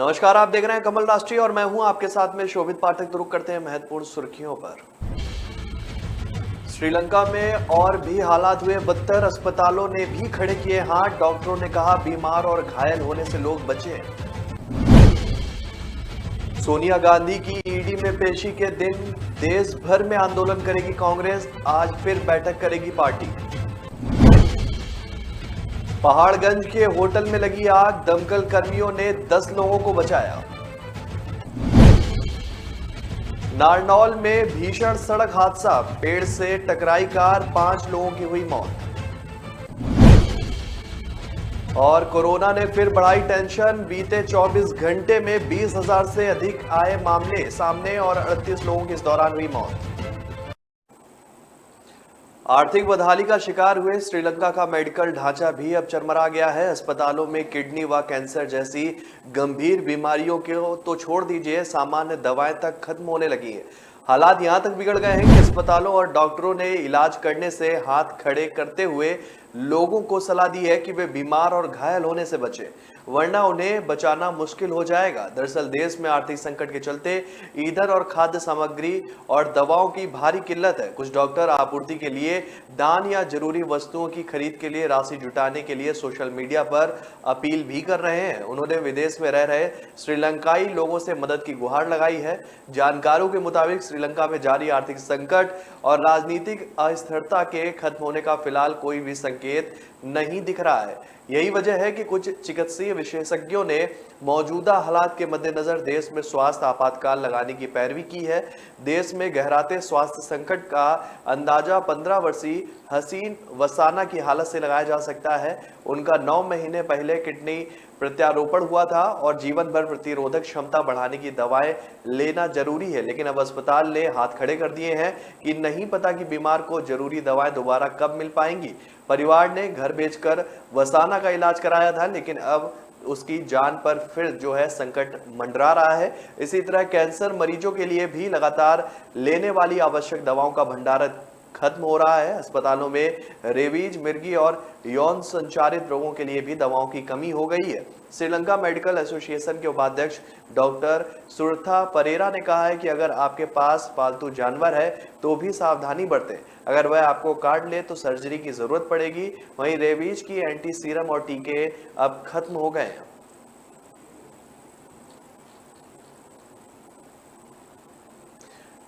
नमस्कार, आप देख रहे हैं कमल राष्ट्रीय और मैं हूं आपके साथ में शोभित पाठक। रुक करते हैं महत्वपूर्ण सुर्खियों पर। श्रीलंका में और भी हालात हुए बदतर, अस्पतालों ने भी खड़े किए हाथ। डॉक्टरों ने कहा बीमार और घायल होने से लोग बचे। सोनिया गांधी की ईडी में पेशी के दिन देश भर में आंदोलन करेगी कांग्रेस, आज फिर बैठक करेगी पार्टी। पहाड़गंज के होटल में लगी आग, दमकल कर्मियों ने 10 लोगों को बचाया। नारनौल में भीषण सड़क हादसा, पेड़ से टकराई कार, 5 लोगों की हुई मौत। और कोरोना ने फिर बढ़ाई टेंशन, बीते 24 घंटे में 20,000 से अधिक आए मामले सामने और 38 लोगों की इस दौरान हुई मौत। आर्थिक बदहाली का शिकार हुए श्रीलंका का मेडिकल ढांचा भी अब चरमरा गया है। अस्पतालों में किडनी व कैंसर जैसी गंभीर बीमारियों को तो छोड़ दीजिए, सामान्य दवाएं तक खत्म होने लगी हैं। हालात यहां तक बिगड़ गए हैं कि अस्पतालों और डॉक्टरों ने इलाज करने से हाथ खड़े करते हुए लोगों को सलाह दी है कि वे बीमार और घायल होने से बचें, वरना उन्हें बचाना मुश्किल हो जाएगा। दरअसल देश में आर्थिक संकट के चलते ईंधन और खाद्य सामग्री और दवाओं की भारी किल्लत है। कुछ डॉक्टर आपूर्ति के लिए दान या जरूरी वस्तुओं की खरीद के लिए राशि जुटाने के लिए सोशल मीडिया पर अपील भी कर रहे हैं। उन्होंने विदेश में रह रहे श्रीलंकाई लोगों से मदद की गुहार लगाई है। जानकारों के मुताबिक श्रीलंका में जारी आर्थिक संकट और राजनीतिक अस्थिरता के खत्म होने का फिलहाल कोई भी संकेत नहीं दिख रहा है। यही वजह है कि कुछ चिकित्सीय विशेषज्ञों ने मौजूदा हालात के मद्देनजर देश में स्वास्थ्य आपातकाल लगाने की पैरवी की है। देश में गहराते स्वास्थ्य संकट का अंदाजा 15 वर्षीय हसीन वसाना की हालत से लगाया जा सकता है। उनका 9 महीने पहले किडनी प्रत्यारोपण हुआ था और जीवन भर प्रतिरोधक क्षमता बढ़ाने की दवाएं लेना जरूरी है, लेकिन अब अस्पताल ने हाथ खड़े कर दिए हैं कि नहीं पता कि बीमार को जरूरी दवाएं दोबारा कब मिल पाएंगी। परिवार ने घर बेचकर वसाना का इलाज कराया था, लेकिन अब उसकी जान पर फिर जो है संकट मंडरा रहा है। इसी तरह कैंसर मरीजों के लिए भी लगातार लेने वाली आवश्यक दवाओं का भंडार खत्म हो रहा है। अस्पतालों में रेबीज, मिर्गी और यौन संचारित रोगों के लिए भी दवाओं की कमी हो गई है। श्रीलंका मेडिकल एसोसिएशन के उपाध्यक्ष डॉक्टर सुरथा परेरा ने कहा है कि अगर आपके पास पालतू जानवर है तो भी सावधानी बरतें। अगर वह आपको काट ले तो सर्जरी की जरूरत पड़ेगी। वहीं रेबीज की एंटी सीरम और टीके अब खत्म हो गए हैं।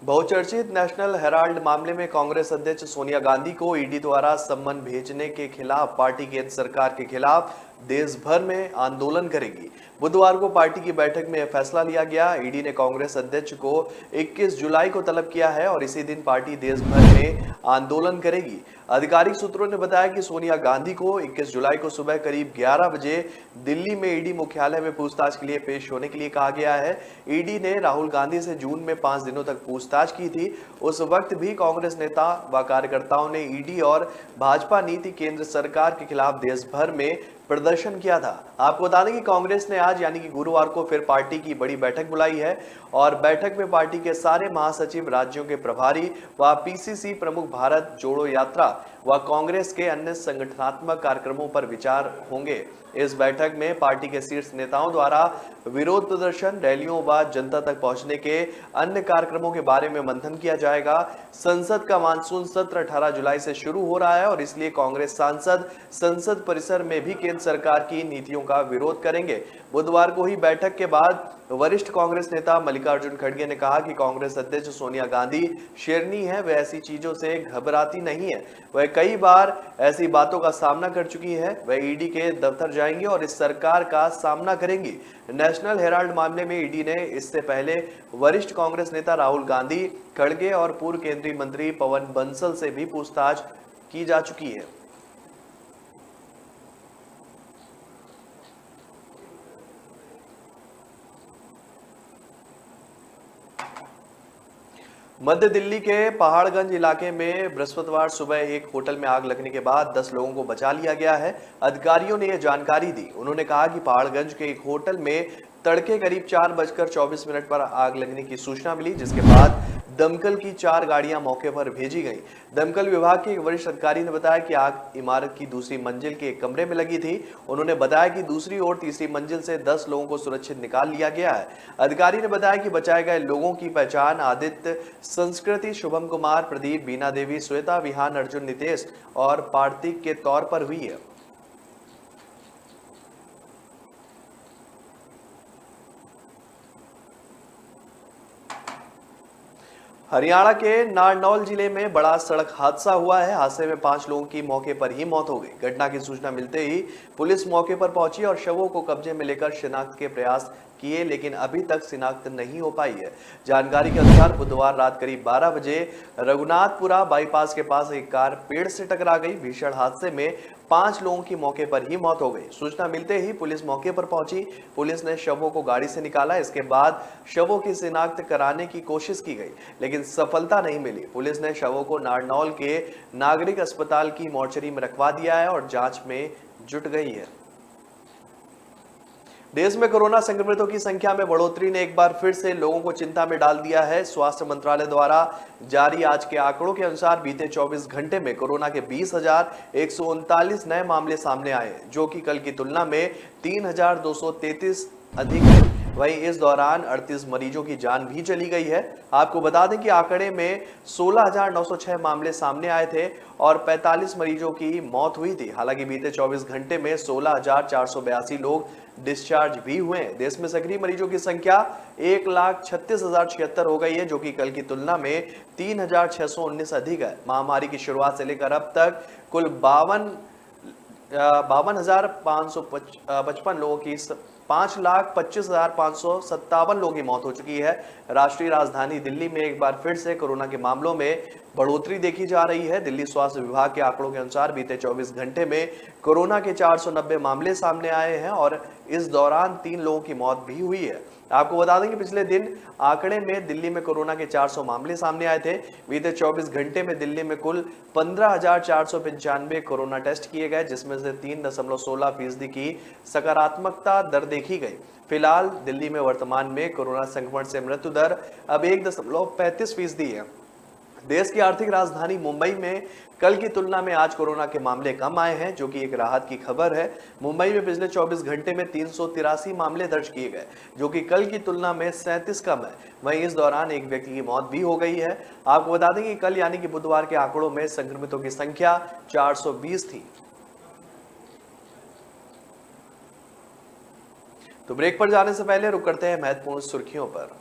बहुचर्चित नेशनल हेराल्ड मामले में कांग्रेस अध्यक्ष सोनिया गांधी को ईडी द्वारा सम्मन भेजने के खिलाफ पार्टी केंद्र सरकार के खिलाफ देश भर में आंदोलन करेगी। बुधवार को पार्टी की बैठक में यह फैसला लिया गया। ईडी ने कांग्रेस अध्यक्ष को 21 जुलाई को तलब किया है और इसी दिन पार्टी देश भर में आंदोलन करेगी। आधिकारिक सूत्रों ने बताया कि सोनिया गांधी को 21 जुलाई को सुबह करीब 11 बजे दिल्ली में ईडी मुख्यालय में पूछताछ के लिए पेश होने के लिए कहा गया है। ईडी ने राहुल गांधी से जून में 5 दिनों तक पूछताछ की थी। उस वक्त भी कांग्रेस नेता व कार्यकर्ताओं ने ईडी और भाजपा नीति केंद्र सरकार के खिलाफ देश भर में प्रदर्शन किया था। आपको बता दें कि कांग्रेस ने आज यानी कि गुरुवार को फिर पार्टी की बड़ी बैठक बुलाई है और बैठक में पार्टी के सारे महासचिव, राज्यों के प्रभारी व पीसीसी प्रमुख, भारत जोड़ो यात्रा व कांग्रेस के अन्य संगठनात्मक कार्यक्रमों पर विचार होंगे। इस बैठक में पार्टी के शीर्ष नेताओं द्वारा विरोध प्रदर्शन, रैलियों व जनता तक पहुंचने के अन्य कार्यक्रमों के बारे में मंथन किया जाएगा। संसद का मानसून सत्र 18 जुलाई से शुरू हो रहा है और इसलिए कांग्रेस सांसद संसद परिसर में भी केंद्र सरकार की नीतियों का विरोध करेंगे। बुधवार को ही बैठक के बाद वरिष्ठ कांग्रेस नेता मल्लिकार्जुन खड़गे ने कहा कि कांग्रेस अध्यक्ष सोनिया गांधी शेरनी है, वह ऐसी चीजों से घबराती नहीं है। वह कई बार ऐसी बातों का सामना कर चुकी है। वह ईडी के दफ्तर जाएंगी और इस सरकार का सामना करेंगी। नेशनल हेराल्ड मामले में ईडी ने इससे पहले वरिष्ठ कांग्रेस नेता राहुल गांधी, खड़गे और पूर्व केंद्रीय मंत्री पवन बंसल से भी पूछताछ की जा चुकी है। मध्य दिल्ली के पहाड़गंज इलाके में बृहस्पतिवार सुबह एक होटल में आग लगने के बाद 10 लोगों को बचा लिया गया है। अधिकारियों ने यह जानकारी दी। उन्होंने कहा कि पहाड़गंज के एक होटल में तड़के करीब 4:24 पर आग लगने की सूचना मिली, जिसके बाद दमकल की 4 गाड़ियां मौके पर भेजी गईं। दमकल विभाग के एक वरिष्ठ अधिकारी ने बताया कि आग इमारत की दूसरी मंजिल के एक कमरे में लगी थी। उन्होंने बताया कि दूसरी और तीसरी मंजिल से 10 लोगों को सुरक्षित निकाल लिया गया है। अधिकारी ने बताया कि बचाए गए लोगों की पहचान आदित्य, संस्कृति, शुभम कुमार, प्रदीप, बीना देवी, श्वेता, विहान, अर्जुन, नितेश और पार्थिक के तौर पर हुई है। हरियाणा के नारनौल जिले में बड़ा सड़क हादसा हुआ है। हादसे में 5 लोगों की मौके पर ही मौत हो गई। घटना की सूचना मिलते ही पुलिस मौके पर पहुंची और शवों को कब्जे में लेकर शिनाख्त के प्रयास किए, लेकिन अभी तक शिनाख्त नहीं हो पाई है। जानकारी के अनुसार बुधवार रात करीब 12 बजे रघुनाथपुरा बाईपास के पास एक कार पेड़ से टकरा गई। भीषण हादसे में 5 लोगों की मौके पर ही मौत हो गई। सूचना मिलते ही पुलिस मौके पर पहुंची। पुलिस ने शवों को गाड़ी से निकाला। इसके बाद शवों की शिनाख्त कराने की कोशिश की गई, लेकिन सफलता नहीं मिली। पुलिस ने शवों को नारनौल के नागरिक अस्पताल की मोर्चरी में रखवा दिया है और जांच में जुट गई है। देश में कोरोना संक्रमितों की संख्या में बढ़ोतरी ने एक बार फिर से लोगों को चिंता में डाल दिया है। स्वास्थ्य मंत्रालय द्वारा जारी आज के आंकड़ों के अनुसार बीते 24 घंटे में कोरोना के 20,139 नए मामले सामने आए, जो कि कल की तुलना में 3,233 अधिक है। वहीं इस दौरान 38 मरीजों की जान भी चली गई है। आपको बता दें कि आंकड़े में 16,906 मामले सामने आए थे और 45 मरीजों की मौत हुई थी। हालांकि बीते 24 घंटे में 16,482 लोग डिस्चार्ज भी हुए हैं। देश में सक्रिय मरीजों की संख्या 1,36,076 हो गई है, जो कि कल की तुलना में 3,619 अधिक है। महामारी की शुरुआत से लेकर अब तक कुल 52,555 लोगों की 5,25,557 लोगों की मौत हो चुकी है। राष्ट्रीय राजधानी दिल्ली में एक बार फिर से कोरोना के मामलों में बढ़ोतरी देखी जा रही है। दिल्ली स्वास्थ्य विभाग के आंकड़ों के अनुसार बीते 24 घंटे में कोरोना के 490 मामले सामने आए हैं और इस दौरान 3 लोगों की मौत भी हुई है। आपको बता दें कि पिछले दिन आंकड़े में दिल्ली में कोरोना के 400 मामले सामने आए थे। बीते 24 घंटे में दिल्ली में कुल 15,495 कोरोना टेस्ट किए गए, जिसमें से 3.16% की सकारात्मकता दर देखी गई। फिलहाल दिल्ली में वर्तमान में कोरोना संक्रमण से मृत्यु दर अब 1.35% है। देश की आर्थिक राजधानी मुंबई में कल की तुलना में आज कोरोना के मामले कम आए हैं, जो कि एक राहत की खबर है। मुंबई में पिछले 24 घंटे में 383 मामले दर्ज किए गए, जो कि कल की तुलना में 37 कम है। वहीं इस दौरान एक व्यक्ति की मौत भी हो गई है। आपको बता दें कि कल यानी कि बुधवार के आंकड़ों में संक्रमितों की संख्या 420 थी। तो ब्रेक पर जाने से पहले रुक करते हैं महत्वपूर्ण सुर्खियों पर।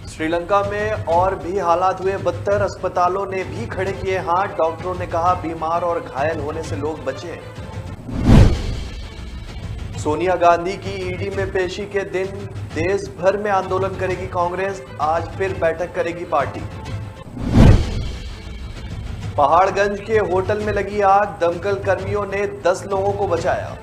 श्रीलंका में और भी हालात हुए बदतर। अस्पतालों ने भी खड़े किए हाथ। डॉक्टरों ने कहा बीमार और घायल होने से लोग बचे। सोनिया गांधी की ईडी में पेशी के दिन देश भर में आंदोलन करेगी कांग्रेस। आज फिर बैठक करेगी पार्टी। पहाड़गंज के होटल में लगी आग। दमकल कर्मियों ने 10 लोगों को बचाया।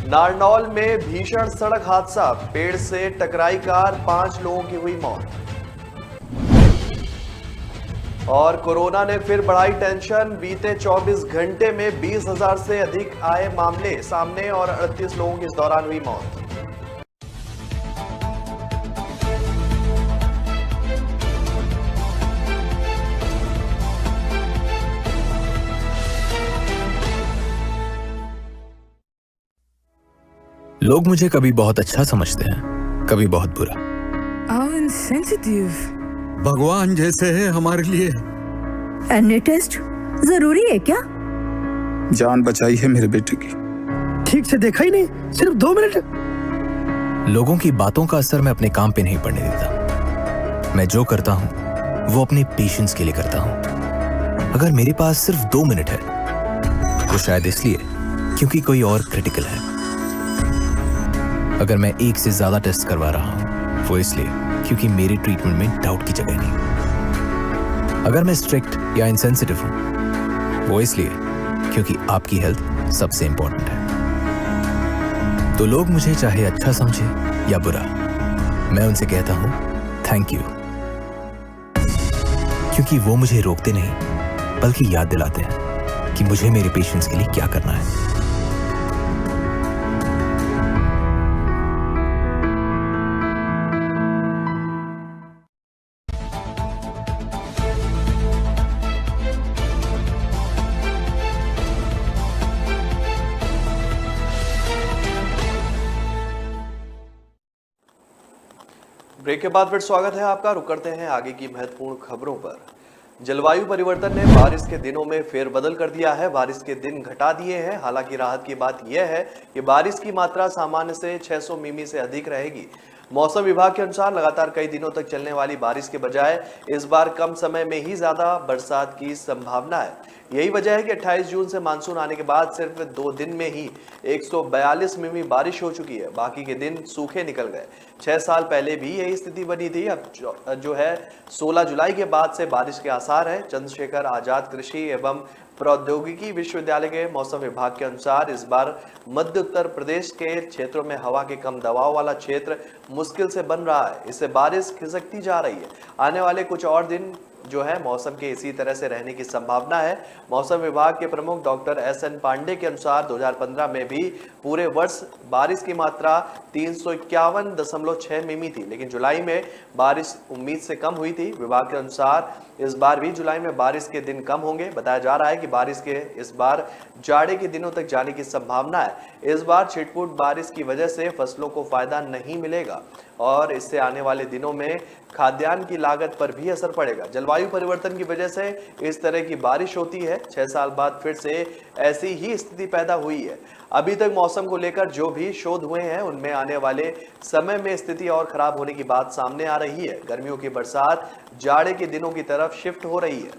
नारनौल में भीषण सड़क हादसा। पेड़ से टकराई कार, 5 लोगों की हुई मौत। और कोरोना ने फिर बढ़ाई टेंशन। बीते 24 घंटे में 20,000 से अधिक आए मामले सामने और 38 लोगों की इस दौरान हुई मौत। लोग मुझे कभी बहुत अच्छा समझते हैं, कभी बहुत बुरा। इनसेंसिटिव। भगवान जैसे है हमारे लिए। एनी टेस्ट जरूरी है क्या? जान बचाई है मेरे बेटे की। ठीक से देखा ही नहीं, सिर्फ 2 मिनट। लोगों की बातों का असर मैं अपने काम पे नहीं पड़ने देता। मैं जो करता हूं वो अपने पेशेंस के लिए करता हूं। अगर मेरे पास सिर्फ 2 मिनट है तो शायद इसलिए क्योंकि कोई और क्रिटिकल है। अगर मैं 1 से ज्यादा टेस्ट करवा रहा हूं वो इसलिए क्योंकि मेरे ट्रीटमेंट में डाउट की जगह नहीं। अगर मैं स्ट्रिक्ट या इनसेंसिटिव हूं वो इसलिए क्योंकि आपकी हेल्थ सबसे इंपॉर्टेंट है। तो लोग मुझे चाहे अच्छा समझे या बुरा, मैं उनसे कहता हूं थैंक यू, क्योंकि वो मुझे रोकते नहीं बल्कि याद दिलाते हैं कि मुझे मेरे पेशेंट्स के लिए क्या करना है। ब्रेक के बाद फिर स्वागत है आपका। रुक करते हैं आगे की महत्वपूर्ण खबरों पर। जलवायु परिवर्तन ने बारिश के दिनों में फेरबदल कर दिया है। बारिश के दिन घटा दिए हैं। हालांकि राहत की बात यह है कि बारिश की मात्रा सामान्य से 600 मिमी से अधिक रहेगी। मौसम विभाग के अनुसार लगातार कई दिनों तक चलने वाली बारिश के बजाय इस बार कम समय में ही ज्यादा बरसात की संभावना है। यही वजह है कि 28 जून से मानसून आने के बाद सिर्फ 2 दिन में ही 142 मिमी बारिश हो चुकी है। बाकी के दिन सूखे निकल गए। 6 साल पहले भी यही स्थिति बनी थी। अब जो है 16 जुलाई के बाद से बारिश के आसार है। चंद्रशेखर आजाद कृषि एवं प्रौद्योगिकी विश्वविद्यालय के मौसम विभाग के अनुसार इस बार मध्य उत्तर प्रदेश के क्षेत्रों में हवा के कम दबाव वाला क्षेत्र मुश्किल से बन रहा है। इससे बारिश खिसकती जा रही है। आने वाले कुछ और दिन जो है मौसम के इसी तरह से रहने की संभावना है। मौसम विभाग के प्रमुख डॉक्टर एस.एन. पांडे के अनुसार 2015 में भी पूरे वर्ष बारिश की मात्रा 351.6 मिमी थी, लेकिन जुलाई में बारिश उम्मीद से कम हुई थी। विभाग के अनुसार इस बार भी जुलाई में बारिश के दिन कम होंगे। बताया जा रहा है कि बारिश के इस बार जाड़े के दिनों तक जाने की संभावना है। इस बार छिटपुट बारिश की वजह से फसलों को फायदा नहीं मिलेगा और इससे आने वाले दिनों में खाद्यान्न की लागत पर भी असर पड़ेगा। जलवायु परिवर्तन की वजह से इस तरह की बारिश होती है। 6 साल बाद फिर से ऐसी ही स्थिति पैदा हुई है। अभी तक मौसम को लेकर जो भी शोध हुए हैं उनमें आने वाले समय में स्थिति और खराब होने की बात सामने आ रही है। गर्मियों की बरसात जाड़े के दिनों की तरफ शिफ्ट हो रही है।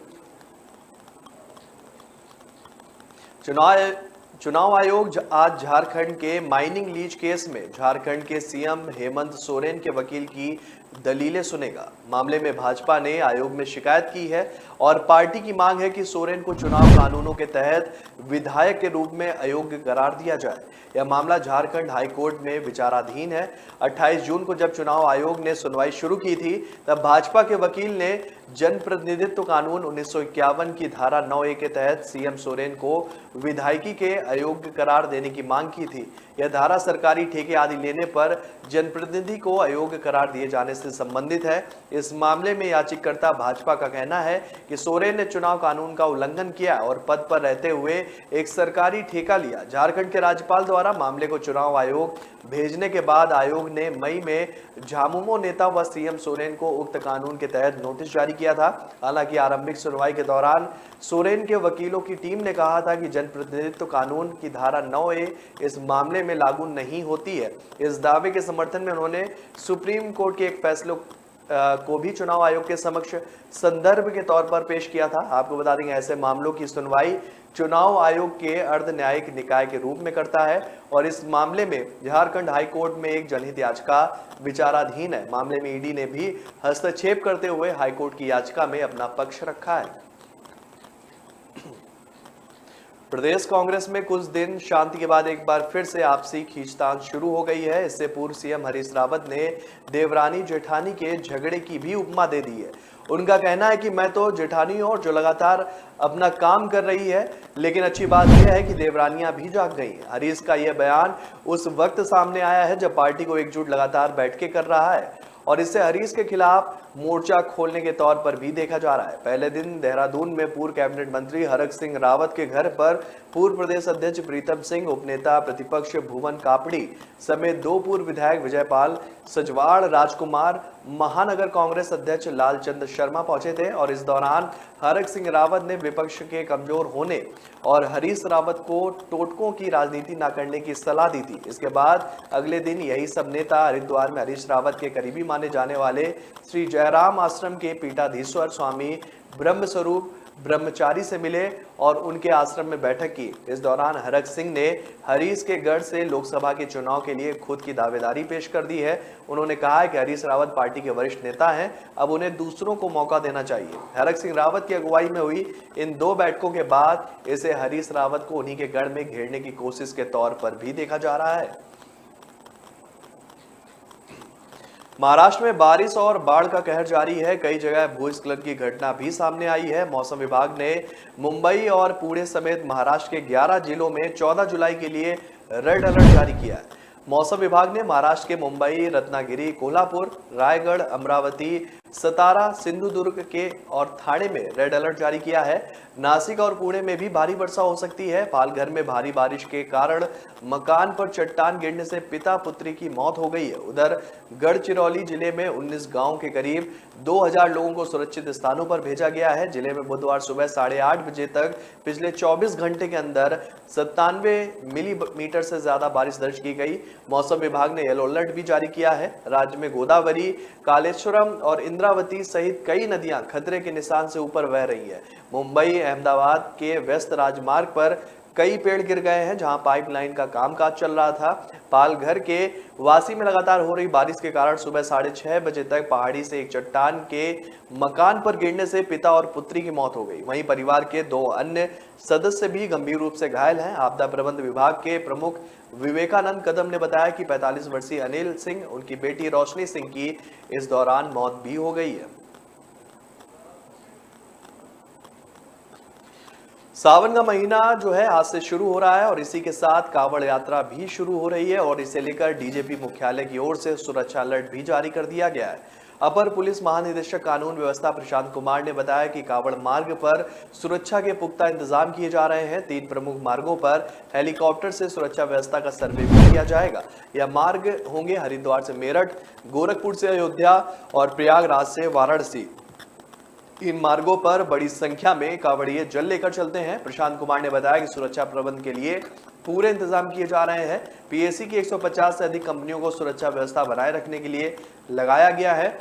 चुनाव आयोग आज झारखंड के माइनिंग लीज केस में झारखंड के सीएम हेमंत सोरेन के वकील की दलीलें सुनेगा। मामले में भाजपा ने आयोग में शिकायत की है और पार्टी की मांग है कि सोरेन को चुनाव कानूनों के तहत विधायक के रूप में अयोग्य करार दिया जाए। यह मामला झारखंड हाई कोर्ट में विचाराधीन है। 28 जून को जब चुनाव आयोग ने सुनवाई शुरू की थी तब भाजपा के वकील ने जनप्रतिनिधित्व कानून 1951 की धारा 9A के तहत सीएम सोरेन को विधायकी के अयोग्य करार देने की मांग की थी। यह धारा सरकारी ठेके आदि लेने पर जनप्रतिनिधि को अयोग्य करार दिए जाने से संबंधित है। इस मामले में याचिकाकर्ता भाजपा का कहना है कि सोरेन ने चुनाव कानून का उल्लंघन किया और पद पर रहते हुए एक सरकारी ठेका लिया। झारखंड के राज्यपाल द्वारा मामले को चुनाव आयोग भेजने के बाद आयोग ने मई में झामुमो नेता व सीएम सोरेन को उक्त कानून के तहत नोटिस जारी किया था। हालांकि आरंभिक सुनवाई के दौरान सोरेन के वकीलों की टीम ने कहा था कि जनप्रतिनिधित्व कानून की धारा 9A इस मामले में लागू नहीं होती है। इस दावे के समर्थन में उन्होंने सुप्रीम कोर्ट के एक फैसले को भी चुनाव आयोग के समक्ष संदर्भ के तौर पर पेश किया था। आपको बता देंगे ऐसे मामलों की सुनवाई चुनाव आयोग के अर्ध न्यायिक निकाय के रूप में करता है और इस मामले में झारखंड हाई कोर्ट में एक जनहित याचिका विचाराधीन है। मामले में ईडी ने भी हस्तक्षेप करते हुए हाई कोर्ट की याचिका में अपना पक्ष रखा है। प्रदेश कांग्रेस में कुछ दिन शांति के बाद एक बार फिर से आपसी खींचतान शुरू हो गई है। इससे पूर्व सीएम हरीश रावत ने देवरानी जेठानी के झगड़े की भी उपमा दे दी है। उनका कहना है कि मैं तो जेठानी हूं जो लगातार अपना काम कर रही है, लेकिन अच्छी बात यह है कि देवरानियां भी जाग गई हैं। हरीश का यह बयान उस वक्त सामने आया है जब पार्टी को एकजुट लगातार बैठकें कर रहा है और इससे हरीश के खिलाफ मोर्चा खोलने के तौर पर भी देखा जा रहा है। पहले दिन देहरादून में पूर्व कैबिनेट मंत्री हरक सिंह रावत के घर पर पूर्व प्रदेश अध्यक्ष प्रीतम सिंह, उपनेता प्रतिपक्ष भुवन कापड़ी समेत 2 पूर्व विधायक विजयपाल सजवाड़, राजकुमार, महानगर कांग्रेस अध्यक्ष लालचंद शर्मा पहुंचे थे और इस दौरान हरक सिंह रावत ने विपक्ष के कमजोर होने और हरीश रावत को टोटकों की राजनीति न करने की सलाह दी थी। इसके बाद अगले दिन यही सब नेता हरिद्वार में हरीश रावत के करीबी माने जाने वाले श्री जयराम आश्रम के पीठाधीश्वर स्वामी ब्रह्मस्वरूप ब्रह्मचारी से मिले और उनके आश्रम में बैठक की। इस दौरान हरक सिंह ने हरीश के गढ़ से लोकसभा के चुनाव के लिए खुद की दावेदारी पेश कर दी है। उन्होंने कहा है कि हरीश रावत पार्टी के वरिष्ठ नेता हैं, अब उन्हें दूसरों को मौका देना चाहिए। हरक सिंह रावत की अगुवाई में हुई इन 2 बैठकों के बाद इसे हरीश रावत को उन्हीं के गढ़ में घेरने की कोशिश के तौर पर भी देखा जा रहा है। महाराष्ट्र में बारिश और बाढ़ का कहर जारी है। कई जगह भूस्खलन की घटना भी सामने आई है। मौसम विभाग ने मुंबई और पुणे समेत महाराष्ट्र के 11 जिलों में 14 जुलाई के लिए रेड अलर्ट जारी किया है। मौसम विभाग ने महाराष्ट्र के मुंबई, रत्नागिरी, कोल्हापुर, रायगढ़, अमरावती, सतारा, सिंधुदुर्ग के और ठाणे में रेड अलर्ट जारी किया है। नासिक और पुणे में भी भारी वर्षा हो सकती है। पालघर में भारी बारिश के कारण मकान पर चट्टान गिरने से पिता पुत्री की मौत हो गई है। उधर गढ़चिरौली जिले में 19 गांव के करीब 2000 लोगों को सुरक्षित स्थानों पर भेजा गया है। जिले में बुधवार सुबह 8:30 बजे तक पिछले 24 घंटे के अंदर 97 मिलीमीटर से ज्यादा बारिश दर्ज की गई। मौसम विभाग ने येलो अलर्ट भी जारी किया है। राज्य में गोदावरी, कालेश्वरम और इंद्रावती सहित कई नदियां खतरे के निशान से ऊपर बह रही है। मुंबई अहमदाबाद के व्यस्त राजमार्ग पर कई पेड़ गिर गए हैं, जहां पाइपलाइन का कामकाज चल रहा था। पालघर के वासी में लगातार हो रही बारिश के कारण सुबह 6:30 बजे तक पहाड़ी से एक चट्टान के मकान पर गिरने से पिता और पुत्री की मौत हो गई। वहीं परिवार के 2 अन्य सदस्य भी गंभीर रूप से घायल हैं। आपदा प्रबंध विभाग के प्रमुख विवेकानंद कदम ने बताया कि 45 वर्षीय अनिल सिंह, उनकी बेटी रोशनी सिंह की इस दौरान मौत भी हो गई है। सावन का महीना जो है आज से शुरू हो रहा है और इसी के साथ कांवड़ यात्रा भी शुरू हो रही है और इसे लेकर डीजीपी मुख्यालय की ओर से सुरक्षा अलर्ट भी जारी कर दिया गया है। अपर पुलिस महानिदेशक कानून व्यवस्था प्रशांत कुमार ने बताया कि कांवड़ मार्ग पर सुरक्षा के पुख्ता इंतजाम किए जा रहे हैं। 3 प्रमुख मार्गों पर हेलीकॉप्टर से सुरक्षा व्यवस्था का सर्वे भी किया जाएगा। यह मार्ग होंगे हरिद्वार से मेरठ, गोरखपुर से अयोध्या और प्रयागराज से वाराणसी। इन मार्गों पर बड़ी संख्या में कांवड़िए जल लेकर चलते हैं। प्रशांत कुमार ने बताया कि सुरक्षा प्रबंध के लिए पूरे इंतजाम किए जा रहे हैं। पीएसी की 150 से अधिक कंपनियों को सुरक्षा व्यवस्था बनाए रखने के लिए लगाया गया है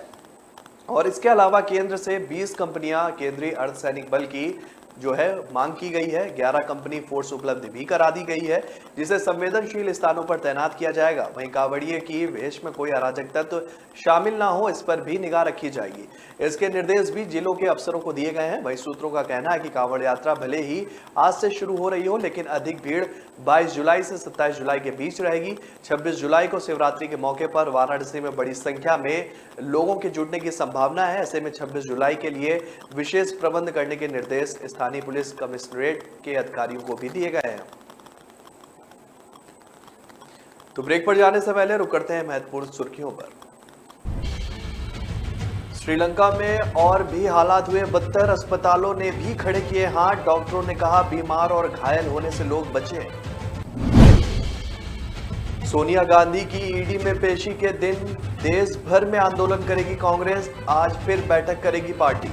और इसके अलावा केंद्र से 20 कंपनियां केंद्रीय अर्धसैनिक बल की जो है मांग की गई है। 11 कंपनी फोर्स उपलब्ध भी करा दी गई है, जिसे संवेदनशील स्थानों पर तैनात किया जाएगा। वहीं कांवड़िए की वेश में कोई अराजक तत्व शामिल ना हो, इस पर भी निगाह रखी जाएगी। इसके निर्देश भी जिलों के अफसरों को दिए गए हैं। वहीं सूत्रों का कहना है कि कांवड़ यात्रा भले ही आज से शुरू हो रही हो, लेकिन अधिक भीड़ 22 जुलाई से 27 जुलाई के बीच रहेगी। 26 जुलाई को शिवरात्रि के मौके पर वाराणसी में बड़ी संख्या में लोगों के जुटने की संभावना है। ऐसे में 26 जुलाई के लिए विशेष प्रबंध करने के निर्देश स्थानीय पुलिस कमिश्नरेट के अधिकारियों को भी दिए गए हैं। तो ब्रेक पर जाने से पहले रुक करते हैं महत्वपूर्ण सुर्खियों पर। श्रीलंका में और भी हालात हुए बदतर, अस्पतालों ने भी खड़े किए हाथ। डॉक्टरों ने कहा बीमार और घायल होने से लोग बचे। सोनिया गांधी की ईडी में पेशी के दिन देश भर में आंदोलन करेगी कांग्रेस, आज फिर बैठक करेगी पार्टी।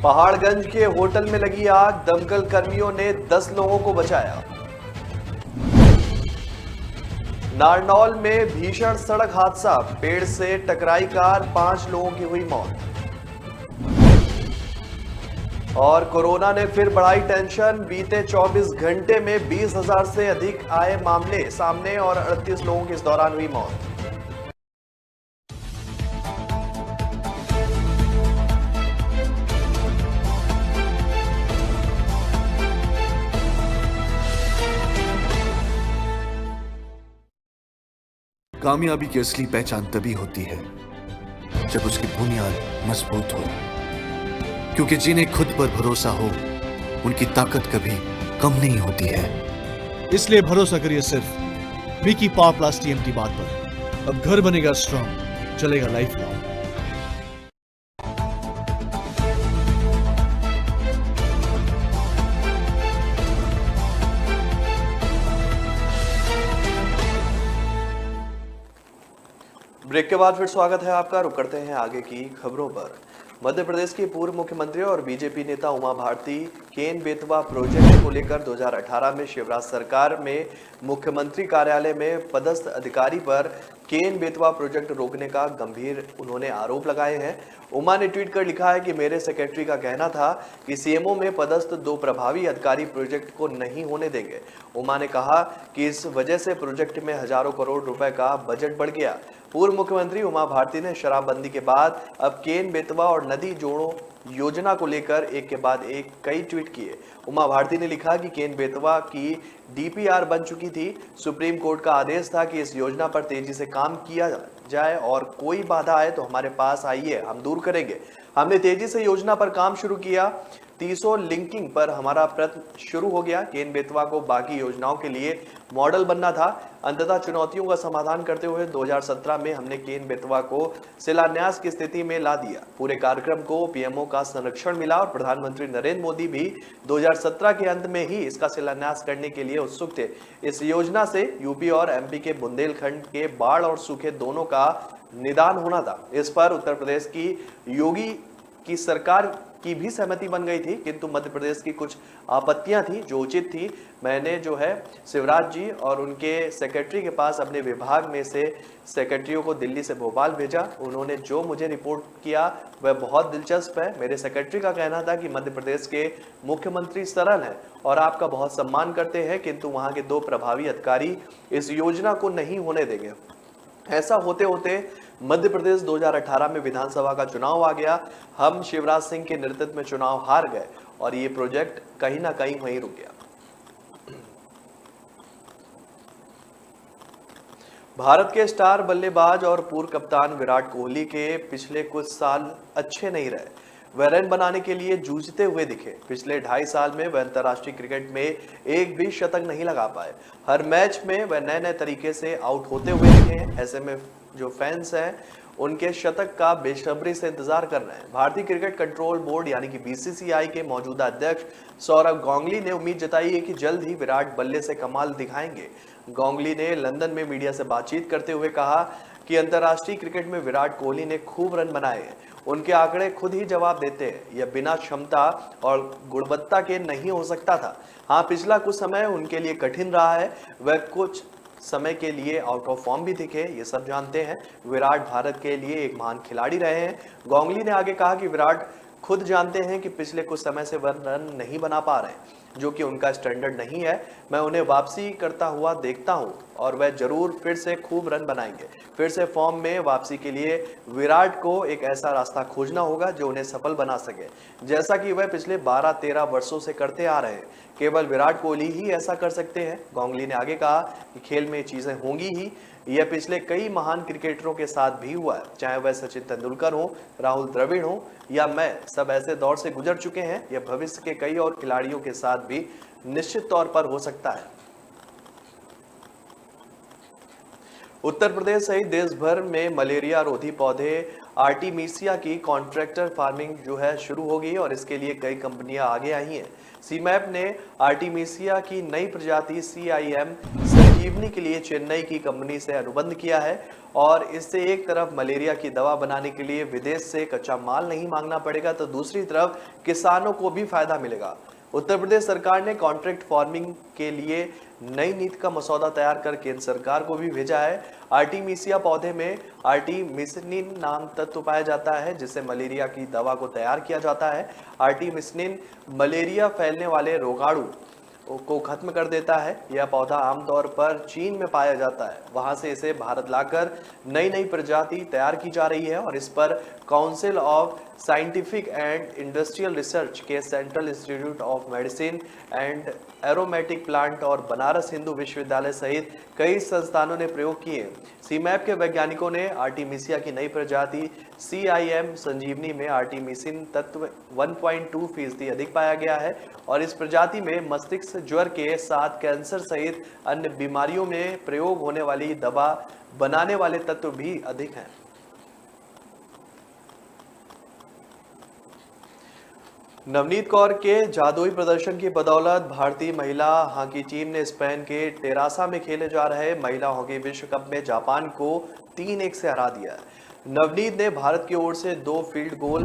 पहाड़गंज के होटल में लगी आग, दमकल कर्मियों ने 10 लोगों को बचाया। नारनौल में भीषण सड़क हादसा, पेड़ से टकराई कार, 5 लोगों की हुई मौत। और कोरोना ने फिर बढ़ाई टेंशन, बीते 24 घंटे में 20,000 से अधिक आए मामले सामने और 38 लोगों की इस दौरान हुई मौत। कामयाबी की असली पहचान तभी होती है जब उसकी बुनियाद मजबूत हो, क्योंकि जिन्हें खुद पर भरोसा हो उनकी ताकत कभी कम नहीं होती है। इसलिए भरोसा करिए सिर्फ विकी पावर प्लस टीएमटी बात पर। अब घर बनेगा स्ट्रांग, चलेगा लाइफ लॉन्ग। ब्रेक के बाद फिर स्वागत है आपका। रुक करते हैं आगे की खबरों पर। मध्य प्रदेश की पूर्व मुख्यमंत्री और बीजेपी नेता उमा भारती केन बेतवा प्रोजेक्ट को लेकर 2018 में शिवराज सरकार में मुख्यमंत्री कार्यालय में पदस्थ अधिकारी पर केन बेतवा प्रोजेक्ट रोकने का गंभीर उन्होंने आरोप लगाए हैं। उमा ने ट्वीट कर लिखा है कि मेरे सेक्रेटरी का कहना था कि सीएमओ में पदस्थ 2 प्रभावी अधिकारी प्रोजेक्ट को नहीं होने देंगे। उमा ने कहा कि इस वजह से प्रोजेक्ट में हजारों करोड़ रुपए का बजट बढ़ गया। पूर्व मुख्यमंत्री उमा भारती ने शराबबंदी के बाद अब केन बेतवा और नदी जोड़ो योजना को लेकर एक के बाद एक कई ट्वीट किए। उमा भारती ने लिखा कि केन बेतवा की डीपीआर बन चुकी थी। सुप्रीम कोर्ट का आदेश था कि इस योजना पर तेजी से काम किया जाए और कोई बाधा आए तो हमारे पास आइए, हम दूर करेंगे। हमने तेजी से योजना पर काम शुरू किया। तीसों लिंकिंग पर हमारा प्रयत्न शुरू हो गया। केन बेतवा को बाकी योजनाओं के लिए मॉडल बनना था। अंततः चुनौतियों का समाधान करते हुए 2017 में हमने केन बेतवा को शिलान्यास की स्थिति में ला दिया। पूरे कार्यक्रम को पीएमओ का संरक्षण मिला और प्रधानमंत्री नरेंद्र मोदी भी 2017 के अंत में ही इसका शिलान्यास करने के लिए उत्सुक थे। इस योजना से यूपी और एमपी के बुंदेलखंड के बाढ़ और सूखे दोनों का निदान होना था। इस पर उत्तर प्रदेश की योगी की सरकार की भी सहमति बन गई थी, किंतु मध्य प्रदेश की कुछ आपत्तियां थी जो उचित थी। मैंने जो है शिवराज जी और उनके सेक्रेटरी के पास अपने विभाग में से सेक्रेटरियों को दिल्ली से भोपाल भेजा। उन्होंने जो मुझे रिपोर्ट किया वह बहुत दिलचस्प है। मेरे सेक्रेटरी का कहना था कि मध्य प्रदेश के मुख्यमंत्री सरल हैं और आपका बहुत सम्मान करते हैं, किंतु वहां के 2 प्रभावी अधिकारी इस योजना को नहीं होने देंगे। ऐसा होते होते मध्य प्रदेश 2018 में विधानसभा का चुनाव आ गया। हम शिवराज सिंह के नेतृत्व में चुनाव हार गए और ये प्रोजेक्ट कहीं ना कहीं वहीं रुक गया। भारत के स्टार बल्लेबाज और पूर्व कप्तान विराट कोहली के पिछले कुछ साल अच्छे नहीं रहे। वह रन बनाने के लिए जूझते हुए दिखे। पिछले 2.5 साल में वह अंतर्राष्ट्रीय क्रिकेट में एक भी शतक नहीं लगा पाए। हर मैच में वह नए तरीके से आउट होते हुए दिखे। ऐसे में जो फैंस हैं उनके शतक का बेसब्री से इंतजार कर रहे हैं। भारतीय क्रिकेट कंट्रोल बोर्ड यानी कि बीसीसीआई के मौजूदा अध्यक्ष सौरव गांगुली ने उम्मीद जताई है कि जल्द ही विराट बल्ले से कमाल दिखाएंगे। गांगुली ने लंदन में मीडिया से बातचीत करते हुए कहा कि अंतर्राष्ट्रीय क्रिकेट में विराट कोहली ने खूब रन बनाए हैं। उनके आंकड़े खुद ही जवाब देते हैं। यह बिना क्षमता और गुणवत्ता के नहीं हो सकता था। हाँ, पिछला कुछ समय उनके लिए कठिन रहा है। वह कुछ समय के लिए आउट ऑफ फॉर्म भी दिखे, ये सब जानते हैं। विराट भारत के लिए एक महान खिलाड़ी रहे हैं। गांगुली ने आगे कहा कि विराट खुद जानते हैं कि पिछले कुछ समय से वह रन नहीं बना पा रहे, जो कि उनका स्टैंडर्ड नहीं है। मैं उन्हें वापसी करता हुआ देखता हूं और वह जरूर फिर से खूब रन बनाएंगे। फिर से फॉर्म में वापसी के लिए विराट को एक ऐसा रास्ता खोजना होगा जो उन्हें सफल बना सके, जैसा कि वह पिछले 12-13 वर्षों से करते आ रहे हैं। केवल विराट कोहली ही ऐसा कर सकते हैं। गांगुली ने आगे कहा कि खेल में चीजें होंगी ही। यह पिछले कई महान क्रिकेटरों के साथ भी हुआ है, चाहे वह सचिन तेंदुलकर हो, राहुल द्रविड़ हो या मैं, सब ऐसे दौर से गुजर चुके हैं। यह भविष्य के कई और खिलाड़ियों के साथ भी निश्चित तौर पर हो सकता है। उत्तर प्रदेश सहित देश भर में मलेरिया रोधी पौधे आर्टिमिसिया की कॉन्ट्रैक्टर फार्मिंग जो है शुरू होगी और इसके लिए कई कंपनियां आगे आई हैं। सीमैप ने आर्टिमिसिया की नई प्रजाति CIM संजीवनी के लिए चेन्नई की कंपनी से अनुबंध किया है और इससे एक तरफ मलेरिया की दवा बनाने के लिए विदेश से कच्चा माल नहीं मांगना पड़ेगा, तो दूसरी तरफ किसानों को भी फायदा मिलेगा। उत्तर प्रदेश सरकार ने कॉन्ट्रैक्ट फार्मिंग के लिए नई नीति का मसौदा तैयार कर केंद्र सरकार को भी भेजा है। आर्टिमिसिया पौधे में आर्टिमिसिनिन नाम तत्व पाया जाता है, जिससे मलेरिया की दवा को तैयार किया जाता है। आर्टिमिसिनिन मलेरिया फैलने वाले रोगाणु को खत्म कर देता है। यह पौधा आमतौर पर चीन में पाया जाता है, वहां से इसे भारत लाकर नई प्रजाति तैयार की जा रही है और इस पर council of scientific and industrial research के central institute of medicine and aromatic plant और बनारस हिंदू विश्वविद्यालय सहित कई संस्थानों ने प्रयोग किए। सीमैप के वैज्ञानिकों ने आर्टिमिसिया की नई प्रजाति CIM संजीवनी में आर्टिमिसिन तत्व 1.2% अधिक पाया गया है और इस प्रजाति में मस्तिष्क ज्वर के साथ कैंसर सहित अन्य बीमारियों में प्रयोग होने वाली दवा बनाने वाले तत्व भी अधिक हैं। नवनीत कौर के जादुई प्रदर्शन की बदौलत भारतीय महिला हॉकी टीम ने स्पेन के टेरासा में खेले जा रहे महिला हॉकी विश्व कप में जापान को 3-1 से हरा दिया। नवनीत ने भारत की ओर से 2 फील्ड गोल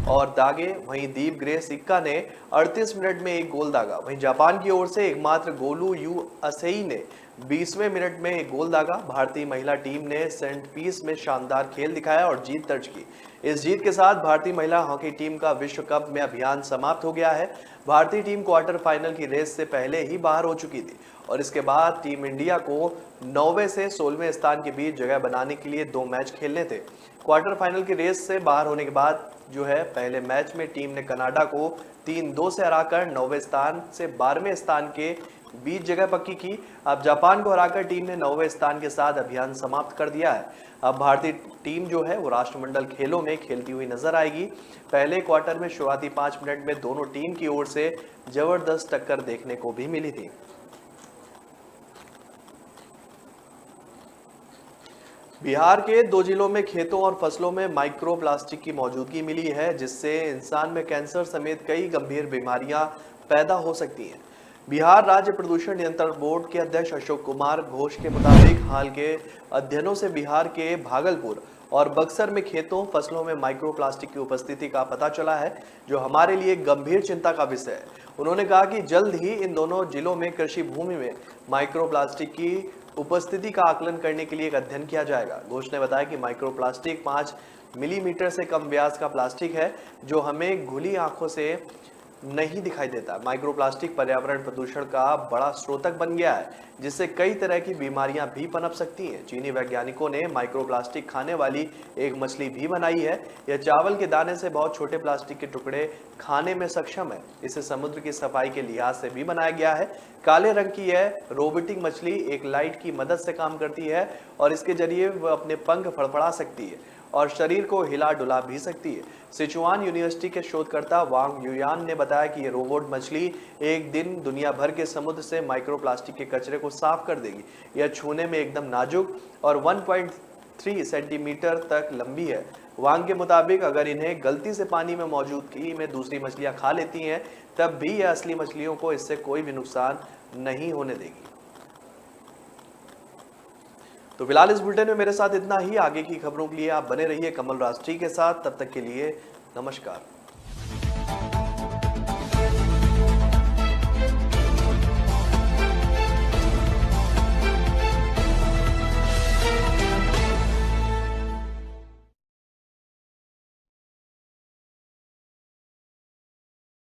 और दागे, वहीं दीप ग्रेस इक्का ने 38 मिनट में 1 गोल दागा। वहीं जापान की ओर से एकमात्र गोलू यू असेई ने 20वें मिनट में 1 गोल दागा। भारतीय महिला टीम ने सेंट पीस में शानदार खेल दिखाया और जीत दर्ज की। इस जीत के साथ भारतीय महिला हॉकी टीम का विश्व कप में अभियान समाप्त हो गया है। भारतीय टीम क्वार्टर फाइनल की रेस से पहले ही बाहर हो चुकी थी और इसके बाद टीम इंडिया को 9वें से 16वें स्थान के बीच जगह बनाने के लिए 2 मैच खेलने थे। क्वार्टर फाइनल की रेस से बाहर होने के बाद जो है पहले मैच में टीम ने कनाडा को 3-2 से हराकर 9वें स्थान से 12वें स्थान के बीच जगह पक्की की। अब जापान को हराकर टीम ने 9वें स्थान के साथ अभियान समाप्त कर दिया है। अब भारतीय टीम जो है वो राष्ट्रमंडल खेलों में खेलती हुई नजर आएगी। पहले क्वार्टर में शुरुआती 5 मिनट में दोनों टीम की ओर से जबरदस्त टक्कर देखने को भी मिली थी। बिहार के 2 जिलों में खेतों और फसलों में माइक्रो प्लास्टिक की मौजूदगी मिली है, जिससे इंसान में कैंसर समेत कई गंभीर बीमारियां पैदा हो सकती हैं। बिहार राज्य प्रदूषण नियंत्रण बोर्ड के अध्यक्ष अशोक कुमार घोष के मुताबिक हाल के अध्ययनों से बिहार के भागलपुर और बक्सर में खेतों फसलों में माइक्रो प्लास्टिक की उपस्थिति का पता चला है, जो हमारे लिए गंभीर चिंता का विषय है। उन्होंने कहा कि जल्द ही इन दोनों जिलों में कृषि भूमि में माइक्रो प्लास्टिक की उपस्थिति का आकलन करने के लिए एक अध्ययन किया जाएगा। घोष ने बताया कि माइक्रो प्लास्टिक 5 मिलीमीटर से कम व्यास का प्लास्टिक है, जो हमें खुली आंखों से नहीं दिखाई देता। माइक्रो प्लास्टिक पर्यावरण प्रदूषण का बड़ा स्रोतक बन गया है, जिससे कई तरह की बीमारियां भी पनप सकती हैं। चीनी वैज्ञानिकों ने माइक्रो प्लास्टिक खाने वाली एक मछली भी बनाई है। यह चावल के दाने से बहुत छोटे प्लास्टिक के टुकड़े खाने में सक्षम है। इसे समुद्र की सफाई के लिहाज से भी बनाया गया है। काले रंग की यह रोबोटिक मछली एक लाइट की मदद से काम करती है और इसके जरिए वह अपने पंख फड़फड़ा सकती है और शरीर को हिला डुला भी सकती है। सिचुआन यूनिवर्सिटी के शोधकर्ता वांग युयान ने बताया कि यह रोबोट मछली एक दिन दुनिया भर के समुद्र से माइक्रो प्लास्टिक के कचरे को साफ कर देगी। यह छूने में एकदम नाजुक और 1.3 सेंटीमीटर तक लंबी है। वांग के मुताबिक अगर इन्हें गलती से पानी में मौजूदगी में दूसरी मछलियां खा लेती हैं, तब भी यह असली मछलियों को इससे कोई भी नुकसान नहीं होने देगी। तो फिलहाल इस बुलेटिन में मेरे साथ इतना ही। आगे की खबरों के लिए आप बने रहिए कमल राष्ट्रीय के साथ। तब तक के लिए नमस्कार।